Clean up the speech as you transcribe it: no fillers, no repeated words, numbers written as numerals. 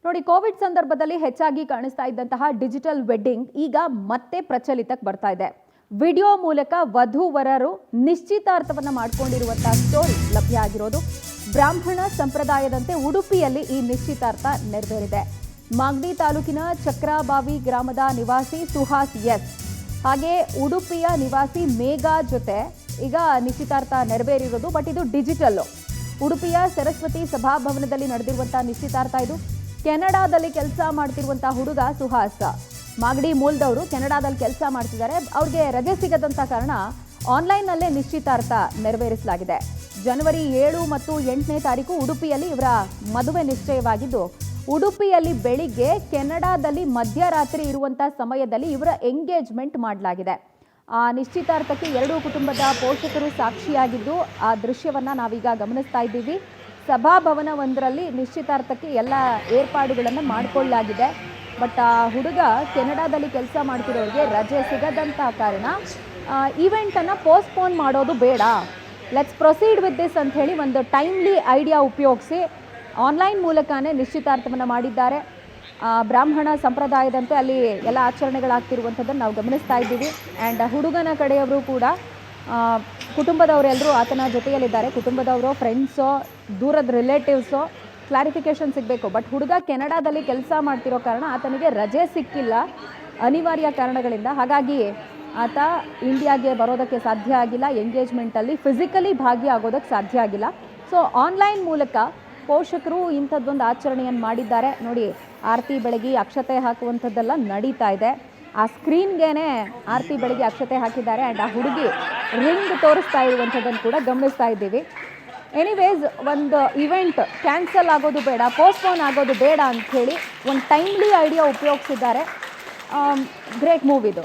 ನೋಡಿ, ಕೋವಿಡ್ ಸಂದರ್ಭದಲ್ಲಿ ಹೆಚ್ಚಾಗಿ ಕಾಣಿಸ್ತಾ ಇದ್ದಂತಹ ಡಿಜಿಟಲ್ ವೆಡ್ಡಿಂಗ್ ಈಗ ಮತ್ತೆ ಪ್ರಚಲಿತಕ್ಕೆ ಬರ್ತಾ ಇದೆ. ವಿಡಿಯೋ ಮೂಲಕ ವಧು-ವರರು ನಿಶ್ಚಿತಾರ್ಥವನ್ನ ಮಾಡಿಕೊಂಡಿರುವಂತಹ ಸ್ಟೋರಿ ಲಭ್ಯ ಆಗಿರೋದು. ಬ್ರಾಹ್ಮಣ ಸಂಪ್ರದಾಯದಂತೆ ಉಡುಪಿಯಲ್ಲಿ ಈ ನಿಶ್ಚಿತಾರ್ಥ ನೆರವೇರಿದೆ. ಮಾಗಡಿ ತಾಲೂಕಿನ ಚಕ್ರಬಾವಿ ಗ್ರಾಮದ ನಿವಾಸಿ ಸುಹಾಸ್ ಎಸ್ ಹಾಗೆ ಉಡುಪಿಯ ನಿವಾಸಿ ಮೇಘಾ ಜೊತೆ ಈಗ ನಿಶ್ಚಿತಾರ್ಥ ನೆರವೇರಿರೋದು. ಬಟ್ ಇದು ಡಿಜಿಟಲ್. ಉಡುಪಿಯ ಸರಸ್ವತಿ ಸಭಾಭವನದಲ್ಲಿ ನಡೆದಿರುವಂತಹ ನಿಶ್ಚಿತಾರ್ಥ ಇದು. ಕೆನಡಾದಲ್ಲಿ ಕೆಲಸ ಮಾಡ್ತಿರುವಂತಹ ಹುಡುಗ ಸುಹಾಸ್ ಮಾಗಡಿ ಮೂಲದವರು ಕೆನಡಾದಲ್ಲಿ ಕೆಲಸ ಮಾಡ್ತಿದ್ದಾರೆ. ಅವ್ರಿಗೆ ರಜೆ ಸಿಗದಂತ ಕಾರಣ ಆನ್ಲೈನ್ನಲ್ಲೇ ನಿಶ್ಚಿತಾರ್ಥ ನೆರವೇರಿಸಲಾಗಿದೆ. ಜನವರಿ 7 ಮತ್ತು 8ನೇ ತಾರೀಕು ಉಡುಪಿಯಲ್ಲಿ ಇವರ ಮದುವೆ ನಿಶ್ಚಯವಾಗಿದ್ದು, ಉಡುಪಿಯಲ್ಲಿ ಬೆಳಿಗ್ಗೆ, ಕೆನಡಾದಲ್ಲಿ ಮಧ್ಯರಾತ್ರಿ ಇರುವಂತಹ ಸಮಯದಲ್ಲಿ ಇವರ ಎಂಗೇಜ್ಮೆಂಟ್ ಮಾಡಲಾಗಿದೆ. ಆ ನಿಶ್ಚಿತಾರ್ಥಕ್ಕೆ ಎರಡೂ ಕುಟುಂಬದ ಪೋಷಕರು ಸಾಕ್ಷಿಯಾಗಿದ್ದು, ಆ ದೃಶ್ಯವನ್ನ ನಾವೀಗ ಗಮನಿಸ್ತಾ ಇದ್ದೀವಿ. ಸಭಾಭವನ ಒಂದರಲ್ಲಿ ನಿಶ್ಚಿತಾರ್ಥಕ್ಕೆ ಎಲ್ಲ ಏರ್ಪಾಡುಗಳನ್ನು ಮಾಡಿಕೊಳ್ಳಲಾಗಿದೆ. ಬಟ್ ಆ ಹುಡುಗ ಕೆನಡಾದಲ್ಲಿ ಕೆಲಸ ಮಾಡ್ತಿರೋರಿಗೆ ರಜೆ ಸಿಗದಂಥ ಕಾರಣ ಈವೆಂಟನ್ನು ಪೋಸ್ಟ್ಪೋನ್ ಮಾಡೋದು ಬೇಡ, ಲೆಟ್ಸ್ ಪ್ರೊಸೀಡ್ ವಿತ್ ದಿಸ್ ಅಂತ ಹೇಳಿ ಒಂದು ಟೈಮ್ಲಿ ಐಡಿಯಾ ಉಪಯೋಗಿಸಿ ಆನ್ಲೈನ್ ಮೂಲಕನೇ ನಿಶ್ಚಿತಾರ್ಥವನ್ನು ಮಾಡಿದ್ದಾರೆ. ಬ್ರಾಹ್ಮಣ ಸಂಪ್ರದಾಯದಂತೆ ಅಲ್ಲಿ ಎಲ್ಲ ಆಚರಣೆಗಳಾಗ್ತಿರುವಂಥದ್ದನ್ನು ನಾವು ಗಮನಿಸ್ತಾ ಇದ್ದೀವಿ. ಆ್ಯಂಡ್ ಹುಡುಗನ ಕಡೆಯವರು ಕೂಡ ಕುಟುಂಬದವರೆಲ್ಲರೂ ಆತನ ಜೊತೆಯಲ್ಲಿದ್ದಾರೆ. ಕುಟುಂಬದವರು, ಫ್ರೆಂಡ್ಸು, ದೂರದ ರಿಲೇಟಿವ್ಸು ಕ್ಲಾರಿಫಿಕೇಷನ್ ಸಿಗಬೇಕು. ಬಟ್ ಹುಡುಗ ಕೆನಡಾದಲ್ಲಿ ಕೆಲಸ ಮಾಡ್ತಿರೋ ಕಾರಣ ಆತನಿಗೆ ರಜೆ ಸಿಕ್ಕಿಲ್ಲ ಅನಿವಾರ್ಯ ಕಾರಣಗಳಿಂದ. ಹಾಗಾಗಿ ಆತ ಇಂಡಿಯಾಗೆ ಬರೋದಕ್ಕೆ ಸಾಧ್ಯ ಆಗಿಲ್ಲ. ಎಂಗೇಜ್ಮೆಂಟಲ್ಲಿ ಫಿಸಿಕಲಿ ಭಾಗಿಯಾಗೋದಕ್ಕೆ ಸಾಧ್ಯ ಆಗಿಲ್ಲ. ಸೊ ಆನ್ಲೈನ್ ಮೂಲಕ ಪೋಷಕರು ಇಂಥದ್ದೊಂದು ಆಚರಣೆಯನ್ನು ಮಾಡಿದ್ದಾರೆ. ನೋಡಿ, ಆರತಿ ಬೆಳಗ್ಗೆ ಅಕ್ಷತೆ ಹಾಕುವಂಥದ್ದೆಲ್ಲ ನಡೀತಾ ಇದೆ. ಆ ಸ್ಕ್ರೀನ್ಗೇನೆ ಆರತಿ ಬೆಳಗ್ಗೆ ಅಕ್ಷತೆ ಹಾಕಿದ್ದಾರೆ. ಆ್ಯಂಡ್ ಆ ಹುಡುಗಿ ರಿಂಗ್ ತೋರಿಸ್ತಾ ಇರುವಂಥದ್ದನ್ನು ಕೂಡ ಗಮನಿಸ್ತಾ ಇದ್ದೀವಿ. ಎನಿವೇಸ್, ಒಂದು ಇವೆಂಟ್ ಕ್ಯಾನ್ಸಲ್ ಆಗೋದು ಬೇಡ, ಪೋಸ್ಟ್ಪೋನ್ ಆಗೋದು ಬೇಡ ಅಂಥೇಳಿ ಒಂದು ಟೈಮ್ಲಿ ಐಡಿಯಾ ಉಪಯೋಗಿಸಿದ್ದಾರೆ. ಗ್ರೇಟ್ ಮೂವ್ ಇದು.